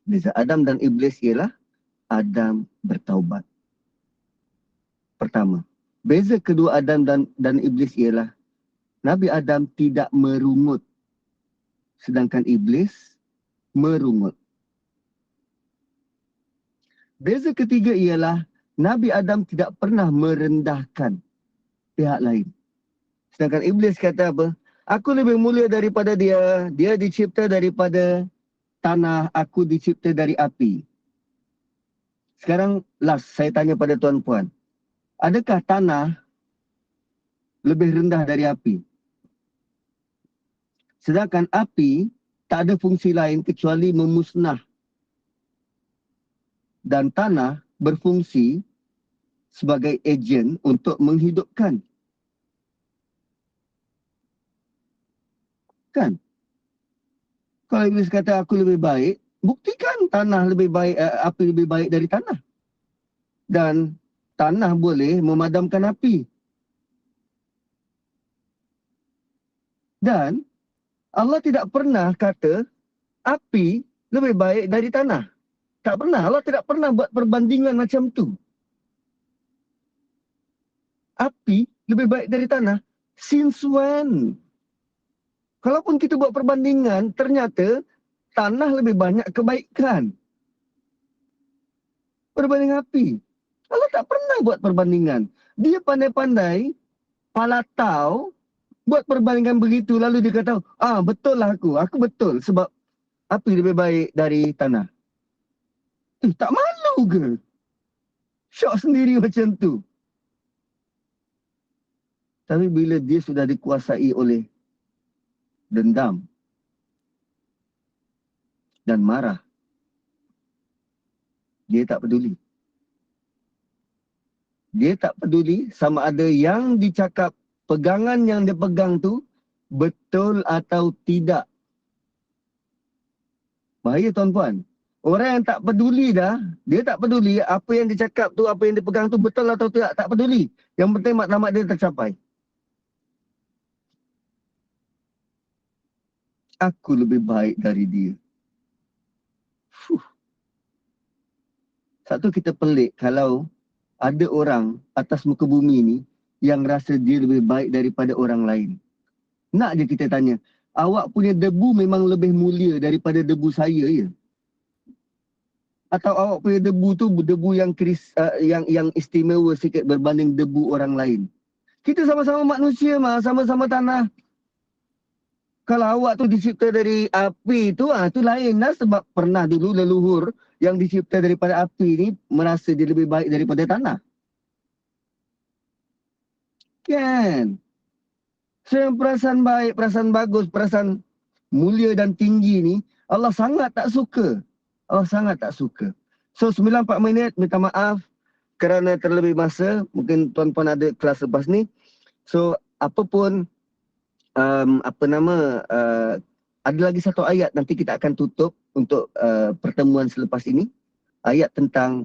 Beza Adam dan Iblis ialah Adam bertaubat. Pertama. Beza kedua Adam dan Iblis ialah Nabi Adam tidak merungut. Sedangkan Iblis merungut. Beza ketiga ialah Nabi Adam tidak pernah merendahkan pihak lain. Sedangkan Iblis kata apa? Aku lebih mulia daripada dia. Dia dicipta daripada tanah. Aku dicipta dari api. Sekarang last saya tanya pada tuan-puan. Adakah tanah lebih rendah dari api? Sedangkan api tak ada fungsi lain kecuali memusnah. Dan tanah berfungsi sebagai ejen untuk menghidupkan. Kan? Kalau Iblis kata aku lebih baik, buktikan tanah lebih baik, api lebih baik dari tanah. Dan tanah boleh memadamkan api. Dan Allah tidak pernah kata api lebih baik dari tanah. Tak pernah. Allah tidak pernah buat perbandingan macam tu. Api lebih baik dari tanah. Since when? Kalaupun kita buat perbandingan, ternyata tanah lebih banyak kebaikan berbanding api. Allah tak pernah buat perbandingan. Dia pandai-pandai, palatau, buat perbandingan begitu. Lalu dia kata, betul lah aku betul sebab api lebih baik dari tanah. Tak malu ke? Syok sendiri macam tu. Tapi bila dia sudah dikuasai oleh dendam dan marah, dia tak peduli. Dia tak peduli sama ada yang dicakap, pegangan yang dia pegang tu betul atau tidak. Bahaya tuan-puan. Orang yang tak peduli dah, dia tak peduli apa yang dicakap tu, apa yang dia pegang tu betul atau tidak, tak peduli. Yang penting matlamat dia tercapai. Aku lebih baik dari dia. Satu kita pelik kalau ada orang atas muka bumi ni yang rasa dia lebih baik daripada orang lain. Nak je kita tanya, awak punya debu memang lebih mulia daripada debu saya ya? Atau awak punya debu tu debu yang istimewa sikit berbanding debu orang lain? Kita sama-sama manusia mah, sama-sama tanah. Kalau awak tu dicipta dari api tu, tu lain lah sebab pernah dulu leluhur yang dicipta daripada api ni merasa dia lebih baik daripada tanah. Kan? So yang perasaan baik, perasaan bagus, perasaan mulia dan tinggi ni, Allah sangat tak suka. Allah sangat tak suka. So 94 minit, minta maaf kerana terlebih masa. Mungkin tuan-puan ada kelas lepas ni. So apapun, ada lagi satu ayat nanti kita akan tutup untuk pertemuan selepas ini. Ayat tentang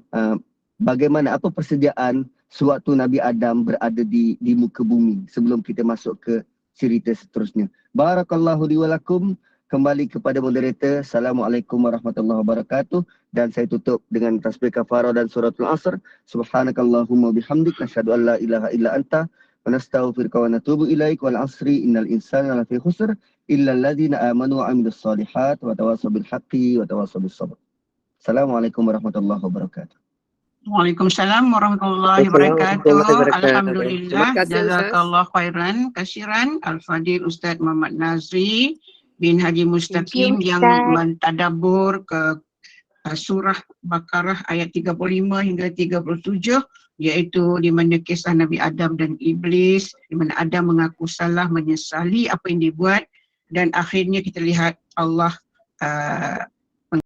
bagaimana, apa persediaan sewaktu Nabi Adam berada di muka bumi sebelum kita masuk ke cerita seterusnya. Barakallahu li wa lakum. Kembali kepada moderator. Assalamualaikum warahmatullahi wabarakatuh. Dan saya tutup dengan tasbih kafarah dan suratul asr. Subhanakallahumma bihamdik. Nasyhadu an la ilaha illa anta. Wa nastaghfiruka wa natubu ilaik. Wal asri innal insana lafi khusr. Illa alladhina amanu wa amilus salihat. Wa tawasaw bil haqqi wa tawasaw bis sabr. Assalamualaikum warahmatullahi wabarakatuh. Waalaikumsalam warahmatullahi wabarakatuh. Alhamdulillah. Jazakallah khairan kasiran. Al-Fadil Ustaz Muhammad Nazri bin Haji Mustaqim yang mentadabbur ke surah Baqarah ayat 35 hingga 37, iaitu di mana kisah Nabi Adam dan Iblis, di mana Adam mengaku salah, menyesali apa yang dibuat, dan akhirnya kita lihat Allah